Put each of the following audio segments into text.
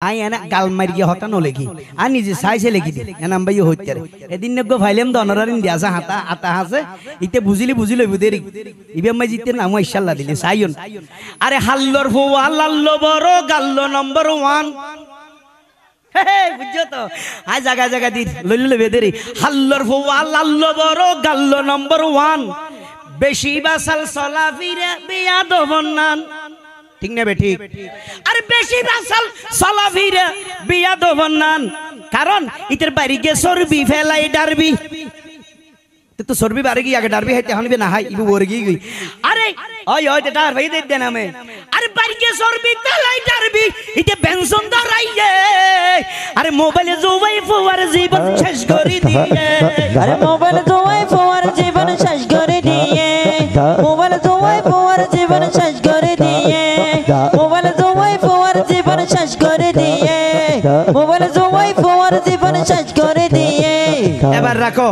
I এনা গাল মারিয়ে হতা নলেকি আর নিজে সাইছে লেখি দি এনাম ভাই হইতে এদিন নেগো ফাইলেম দনরারিন দিয়াসা হাতা আতা হাসে ইতে বুঝিলি বুদেরি ইবে মাই জিতে নাম ইনশাআল্লাহ দিলে সাইয়ন আরে হাল্লর ফুয়া লাল্লো বড় গাল্লো নম্বর 1 বুঝছো তো আই জায়গা দি লইলে বেদেরি হাল্লর ফুয়া লাল্লো বড় গাল্লো নম্বর 1 বেশি বাসাল চলা ফিরে বিয়া দবনান ঠিক না বেঠিক আরে বেশি বাসাল চলা ফিরে বিয়া দবনান কারণ ইতের বাড়ি গে চর্বি ফেলাই ডারবি তো চর্বি বাড়ি গিয়ে আগে ডারবি হাইতে হনিবে না হাই ইবু ওরে গই আরে ওই ডার ভাই দে দেন আমি আরে বাড়ি গে চর্বি ফেলাই ডারবি ইতে বেনসন ধরাইয়ে আরে মোবাইলে জোয়াই ফোয়ার জীবন শেষ করে দিয়ে আরে মোবাইলে জোয়াই ফোয়ার জীবন শেষ করে দিয়ে মোবাইলে জোয়াই ফোয়ার জীবন শেষ করে দিয়ে মোবাইলে জোয়াই ফোয়ার জীবন শেষ করে দিয়ে মোবাইলে জোয়াই ফোয়ার জীবন শেষ করে দিয়ে এবার রাখো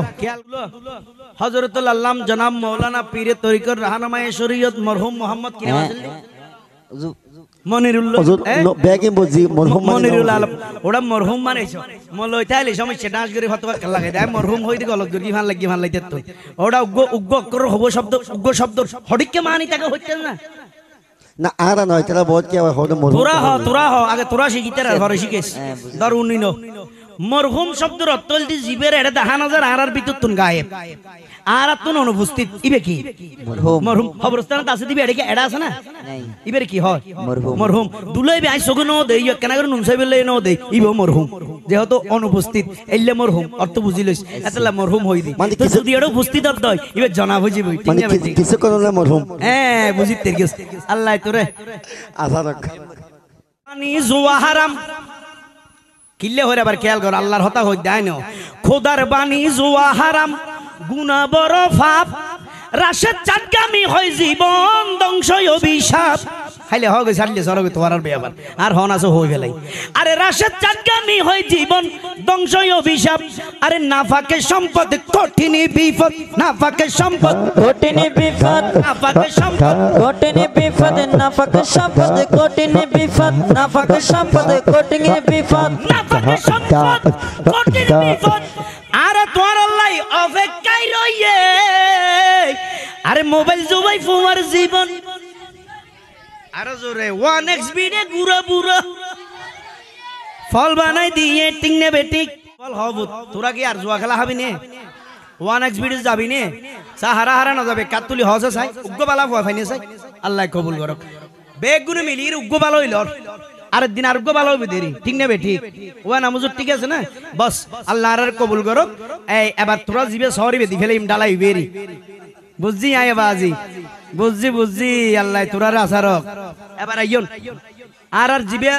হযরতুল আল্লাম জনাব মাওলানা পীরে তরিকত রাহনামায়ে শরীয়ত মরহুম মোহাম্মদ কি নাম আছে মনিরুল্লাহ বেগে বুঝি মনিরুল আলম ওটা মরহুম মানেছো মলইতে আইলে সমস্যা ডান্স করে ফতোয়া লাগাই দেয় মরহুম হইতে গলত গরি ভাল লাগি তো ওটা উগ্গ অক্ষর হব শব্দ উগ্গ শব্দ হডিকে মানি তাকে হচ্ছে না না আর নয় তারা বহুত কি হয় তোরা হ আগে তোরা শিখিতে আর ঘরে শিখেছ ধর উনি নো মরহুম শব্দের অর্থ হল জীবের এটা দেখা নজর আর ভিতর তুন গায়েব আর তুন অনুপস্থিত ইবে কি মরহুম খবরস্থান আছে দিবে এটা এডা আছে না ইবে কি হয় মরহুম দুলাইবে আই সগন দেই কেন করে নুনসাই বেলে ন দেই ইবে মরহুম যেহেতু অনুপস্থিত এলে মরহুম অর্থ বুঝি লইস এতলা মরহুম হই দি তো যদি এটা উপস্থিত অর্থ হয় ইবে জানা বুঝি বই ঠিক না কিছু কোন না মরহুম হ্যাঁ বুঝিতে গেছ আল্লাহ তোরে আসারক পানি জুয়া হারাম কিল্লে হরে আবার খেয়াল কর আল্লাহর হতা হই দেয় না খোদার বাণী জুয়া হারাম গুনাহ বড় পাপ রাশেদ চাটগামি হয় জীবন ধ্বংস অভিশাপ খাইলে হবে ছাড়লে সরবে তোমার আর বেয়াবার আর হন আছে হই গেলাই আরে রাশেদ চাটগামি হয় জীবন ধ্বংস অভিশাপ আরে নাফাকে সম্পদ কঠিন বিপদ নাফাকে সম্পদ কঠিন বিপদ নাফাকে সম্পদ কঠিন বিপদ নাফাকে সম্পদ কঠিন বিপদ নাফাকে সম্পদ কঠিন বিপদ নাফাকে সম্পদ কঠিন বিপদ আরে তোর আল্লাহ অপেক্ষায় রইয়ে আরে মোবাইল জুবাই ফুমার জীবন আরে জোরে 1x বিডে গুড়া বুড়া ফল বানাই দিয়ে টিং নে বেটিক ফল হব তোরা কি আর জুয়া খেলা হবি নে 1x বিডে যাবি নে সাহারা হারা না যাবে কাতুলি হসে চাই উগ্গ বালা ভয় ফাইনে চাই আল্লাহ কবুল করক বেগুনে মিলির উগ্গ বালা হইল আর দিন আর উগ্গ বালা হইবে দেরি ঠিক না বেঠিক ওয়া নামাজুর ঠিক আছে না বস আল্লাহ আর কবুল করক এই এবার তোরা জিবে সরিবে দি ফেলে ইম ডালাই বেরি বুঝছি আয় বাজি বুঝছি আল্লাহ তোরা আসারক এবার আইয়ন আর জিবে